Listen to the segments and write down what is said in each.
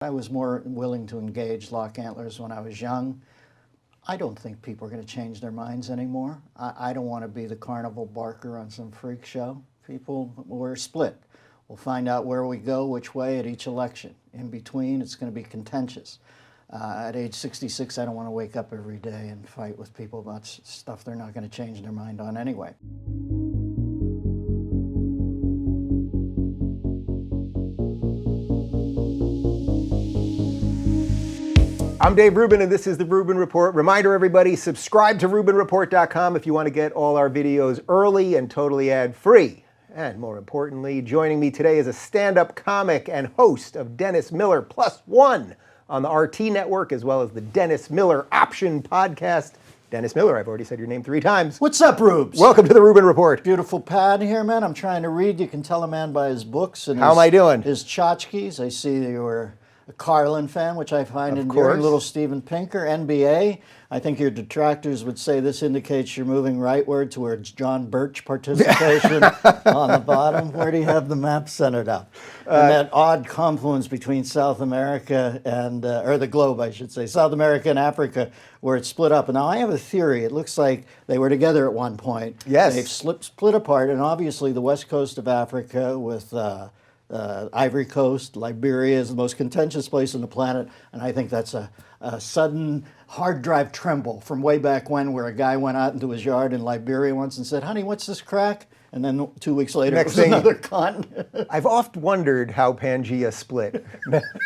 I was more willing to engage lock antlers when I was young. I don't think people are going to change their minds anymore. I don't want to be the carnival barker on some freak show. We're split. We'll find out where we go, which way at each election. In between, it's going to be contentious. At age 66, I don't want to wake up every day and fight with people about stuff they're not going to change their mind on anyway. I'm Dave Rubin, and this is the Rubin Report. Reminder, everybody, subscribe to RubinReport.com if you want to get all our videos early and totally ad-free. And more importantly, joining me today is a stand-up comic and host of Dennis Miller Plus One on the RT Network, as well as the Dennis Miller Option Podcast. Dennis Miller, I've already said your name 3 times. What's up, Rubes? Welcome to the Rubin Report. Beautiful pad here, man. I'm trying to read. You can tell a man by his books and How am I doing? His tchotchkes. I see that you were a Carlin fan, which I find Of endearing. course. Little Steven Pinker, NBA. I think your detractors would say this indicates you're moving rightward towards John Birch participation on the bottom. Where do you have the map centered up? And that odd confluence between South America and, or the globe, I should say, South America and Africa, where it's split up. And now I have a theory. It looks like they were together at one point. Yes. They've split apart, and obviously the west coast of Africa with Ivory Coast, Liberia is the most contentious place on the planet, and I think that's a sudden hard drive tremble from way back when, where a guy went out into his yard in Liberia once and said, "Honey, what's this crack?" And then 2 weeks later, Next it was thing, another continent. I've oft wondered how Pangea split.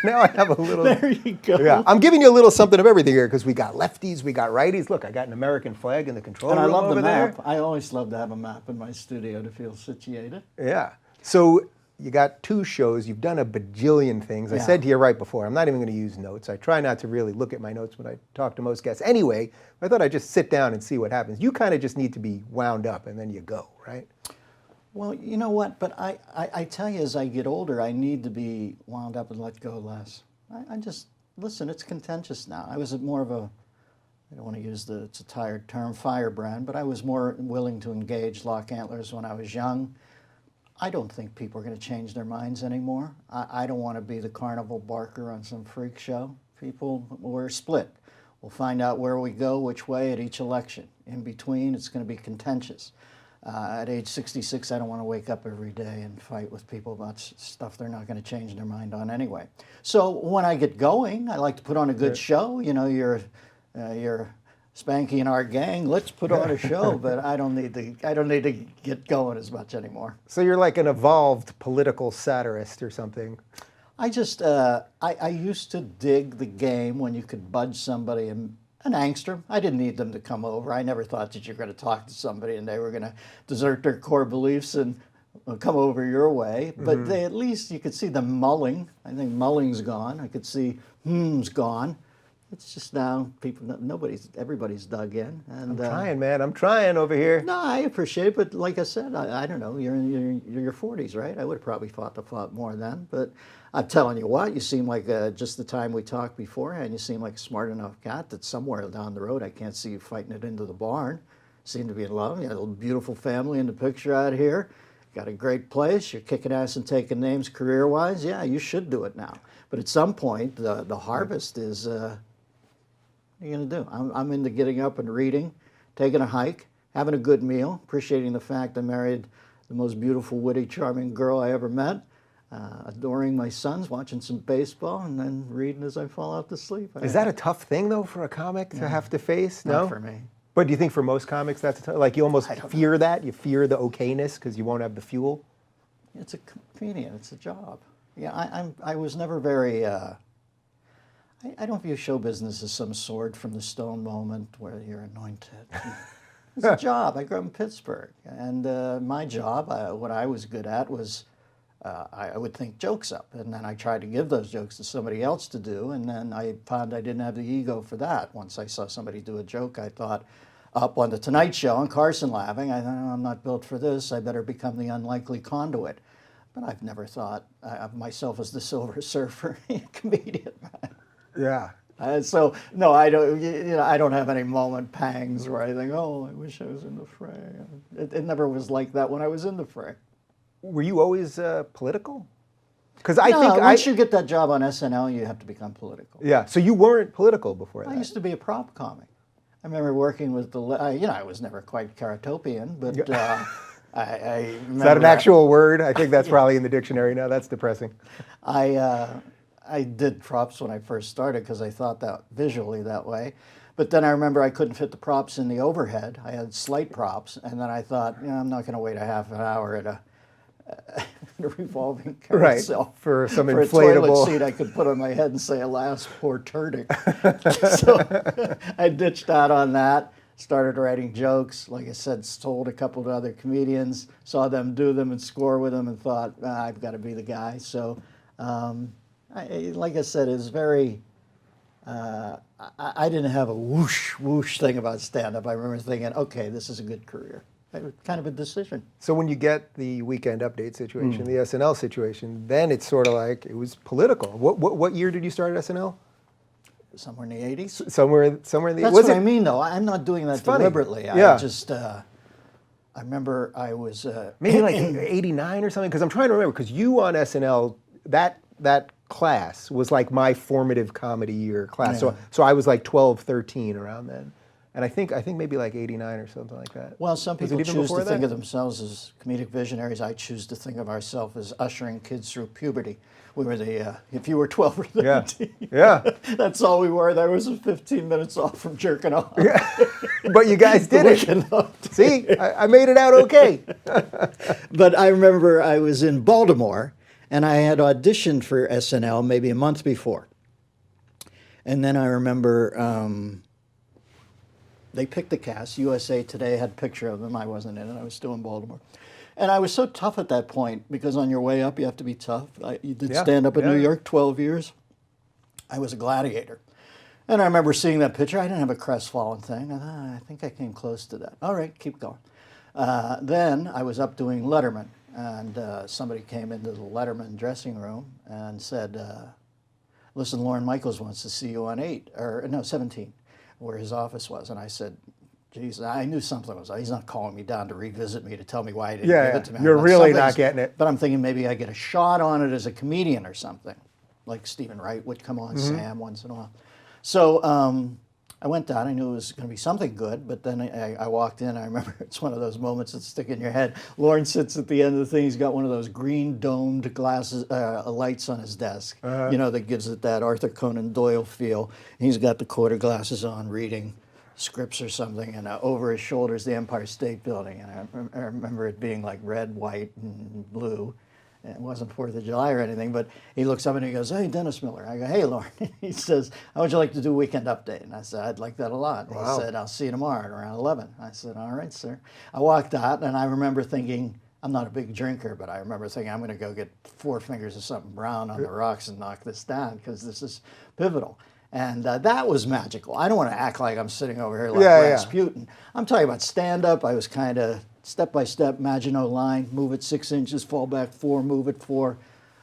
Now I have a little... There you go. Yeah, I'm giving you a little something of everything here, because we got lefties, we got righties. Look, I got an American flag in the control And I room love the over map. there. I always love to have a map in my studio to feel situated. Yeah. So you got 2 shows. You've done a bajillion things. I Yeah. said to you right before, I'm not even going to use notes. I try not to really look at my notes when I talk to most guests. Anyway, I thought I'd just sit down and see what happens. You kind of just need to be wound up, and then you go, right? Well, you know what? But I tell you, as I get older, I need to be wound up and let go less. I just, listen, it's contentious now. I was more of a, I don't want to use it's a tired term, firebrand, but I was more willing to engage lock antlers when I was young. I don't think people are going to change their minds anymore. I don't want to be the carnival barker on some freak show. We're split. We'll find out where we go, which way at each election. In between, it's going to be contentious. At age 66, I don't want to wake up every day and fight with people about stuff they're not going to change their mind on anyway. So when I get going, I like to put on a good show. You know, you're Spanky and our gang. Let's put on a show, but I don't need to get going as much anymore. So you're like an evolved political satirist or something. I just I used to dig the game when you could budge somebody an angster. I didn't need them to come over. I never thought that you're going to talk to somebody and they were going to desert their core beliefs and come over your way. But they, at least you could see them mulling. I think mulling's gone. I could see hm's gone. It's just now everybody's dug in. And, I'm trying, man. I'm trying over here. No, I appreciate it, but like I said, I don't know. You're in your 40s, right? I would have probably fought more then. But I'm telling you what, you seem like just the time we talked beforehand, you seem like a smart enough cat that somewhere down the road, I can't see you fighting it into the barn. Seem to be in love. You got a beautiful family in the picture out here. Got a great place. You're kicking ass and taking names career-wise. Yeah, you should do it now. But at some point, the harvest is... what are you going to do? I'm into getting up and reading, taking a hike, having a good meal, appreciating the fact I married the most beautiful, witty, charming girl I ever met, adoring my sons, watching some baseball, and then reading as I fall out to sleep. Is that a tough thing, though, for a comic to have to face? No? Not for me. But do you think for most comics that's like you almost fear that? You fear the okayness because you won't have the fuel? It's a comedian. It's a job. Yeah, I was never very... I don't view show business as some sword from the stone moment where you're anointed. It's a job. I grew up in Pittsburgh, and my job, what I was good at was I would think jokes up, and then I tried to give those jokes to somebody else to do, and then I found I didn't have the ego for that. Once I saw somebody do a joke, I thought, up on the Tonight Show and Carson laughing, I thought, oh, I'm not built for this. I better become the unlikely conduit. But I've never thought of myself as the Silver Surfer comedian. Yeah. So no, I don't. I don't have any moment pangs where I think, "Oh, I wish I was in the fray." It never was like that when I was in the fray. Were you always political? Because I No, think once you get that job on SNL, you have to become political. Yeah, so you weren't political before that. I used to be a prop comic. I remember working with I was never quite Karatopian, but I remember Is that an actual word? I think that's probably in the dictionary now. That's depressing. I did props when I first started because I thought that visually that way. But then I remember I couldn't fit the props in the overhead. I had slight props, and then I thought, I'm not going to wait a half an hour at a revolving carousel for some for inflatable a toilet seat I could put on my head and say, "Alas, poor turdic." So I ditched out on that. Started writing jokes. Like I said, told a couple of other comedians, saw them do them and score with them, and thought, I've got to be the guy. So, like I said, it's very. I didn't have a whoosh whoosh thing about stand-up. I remember thinking, okay, this is a good career. It was kind of a decision. So when you get the Weekend Update situation, the SNL situation, then it's sort of like it was political. What year did you start at SNL? Somewhere in the 80s. Somewhere in the. That's what I mean, though. I'm not doing that deliberately. Yeah. I just. I remember I was maybe like 89 or something. Because I'm trying to remember. Because you on SNL, that class was like my formative comedy year class. Yeah. So I was like 12, 13 around then. And I think maybe like 89 or something like that. Well, some Was people it even choose to before think that? of themselves as comedic visionaries. I choose to think of ourselves as ushering kids through puberty. We were the, if you were 12 or 13. Yeah. That's all we were. There was 15 minutes off from jerking off. Yeah. But you guys did it. See, I made it out okay. But I remember I was in Baltimore, and I had auditioned for SNL maybe a month before. And then I remember they picked the cast. USA Today had a picture of them. I wasn't in it. I was still in Baltimore. And I was so tough at that point, because on your way up, you have to be tough. You did stand up in New York 12 years. I was a gladiator. And I remember seeing that picture. I didn't have a crestfallen thing. I think I came close to that. All right, keep going. Then I was up doing Letterman, and somebody came into the Letterman dressing room and said, listen, Lorne Michaels wants to see you on 17, where his office was. And I said, geez, I knew something was. He's not calling me down to revisit me to tell me why he didn't give it to me. You're really not getting it. But I'm thinking maybe I get a shot on it as a comedian or something, like Stephen Wright would come on Sam once in a while. So I went down. I knew it was going to be something good, but then I walked in. I remember it's one of those moments that stick in your head. Lorne sits at the end of the thing. He's got one of those green domed glasses, lights on his desk, that gives it that Arthur Conan Doyle feel. He's got the quarter glasses on, reading scripts or something, and over his shoulders the Empire State Building, and I remember it being like red, white, and blue. It wasn't 4th of July or anything, but he looks up and he goes, "Hey, Dennis Miller." I go, "Hey, Lorne." He says, "How would you like to do Weekend Update?" And I said, "I'd like that a lot." And Wow. he said, "I'll see you tomorrow at around 11. I said, "All right, sir." I walked out, and I remember thinking, I'm not a big drinker, but I remember thinking, I'm going to go get 4 fingers of something brown on the rocks and knock this down, because this is pivotal. And that was magical. I don't want to act like I'm sitting over here like Rasputin. I'm talking about stand-up. I was kind of step-by-step, Maginot Line, move it 6 inches, fall back 4, move it 4.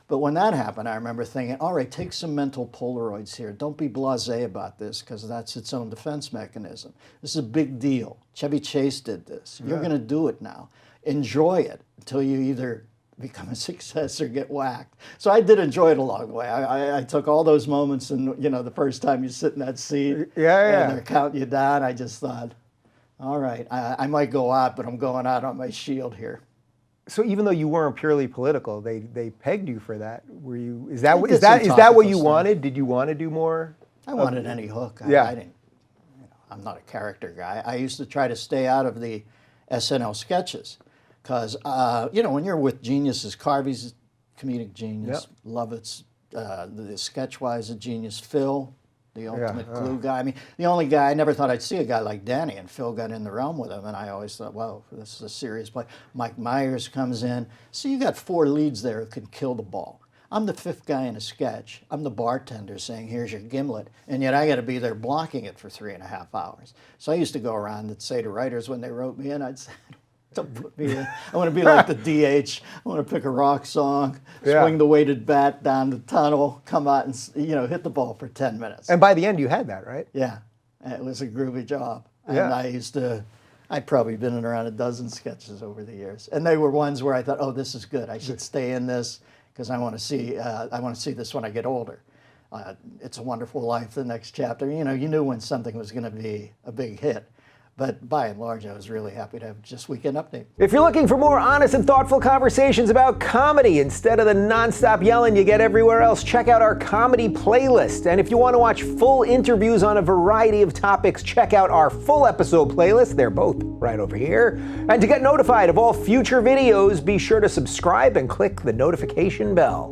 But when that happened, I remember thinking, all right, take some mental Polaroids here. Don't be blasé about this, because that's its own defense mechanism. This is a big deal. Chevy Chase did this. You're going to do it now. Enjoy it until you either become a success or get whacked. So I did enjoy it along the way. I took all those moments, and the first time you sit in that seat and they're counting you down, I just thought, all right, I might go out, but I'm going out on my shield here. So even though you weren't purely political, they pegged you for that. Were you? Is that what you wanted? Did you want to do more? I wanted any hook. I didn't. I'm not a character guy. I used to try to stay out of the SNL sketches. Because, when you're with geniuses, Carvey's a comedic genius, Lovett's, the sketch-wise a genius, Phil, the ultimate glue guy. I mean, the only guy, I never thought I'd see a guy like Danny, and Phil got in the realm with him, and I always thought, well, this is a serious play. Mike Myers comes in. So you got 4 leads there who can kill the ball. I'm the 5th guy in a sketch. I'm the bartender saying, here's your gimlet, and yet I got to be there blocking it for 3.5 hours. So I used to go around and say to writers when they wrote me in, I'd say, don't put me in. I want to be like the DH. I want to pick a rock song, swing the weighted bat down the tunnel, come out and hit the ball for 10 minutes. And by the end, you had that, right? Yeah, it was a groovy job. Yeah. And I'd probably been in around a dozen sketches over the years, and they were ones where I thought, oh, this is good. I should stay in this, because I want to see this when I get older. It's a Wonderful Life, the next chapter. You know, you knew when something was going to be a big hit. But by and large, I was really happy to have just Weekend Update. If you're looking for more honest and thoughtful conversations about comedy instead of the nonstop yelling you get everywhere else, check out our comedy playlist. And if you want to watch full interviews on a variety of topics, check out our full episode playlist. They're both right over here. And to get notified of all future videos, be sure to subscribe and click the notification bell.